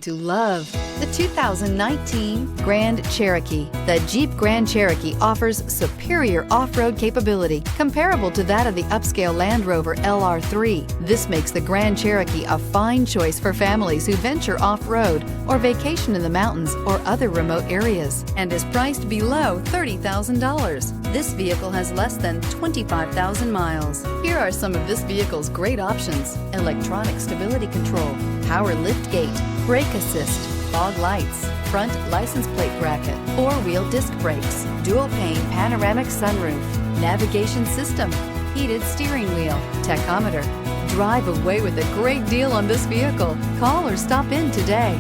To love the 2019 Grand Cherokee. The Jeep Grand Cherokee offers superior off-road capability comparable to that of the upscale Land Rover LR3. This makes the Grand Cherokee a fine choice for families who venture off-road or vacation in the mountains or other remote areas, and is priced below $30,000. This vehicle has less than 25,000 miles. Here are some of this vehicle's great options: electronic stability control, power liftgate, brake assist, fog lights, front license plate bracket, four-wheel disc brakes, dual-pane panoramic sunroof, navigation system, heated steering wheel, tachometer. Drive away with a great deal on this vehicle. Call or stop in today.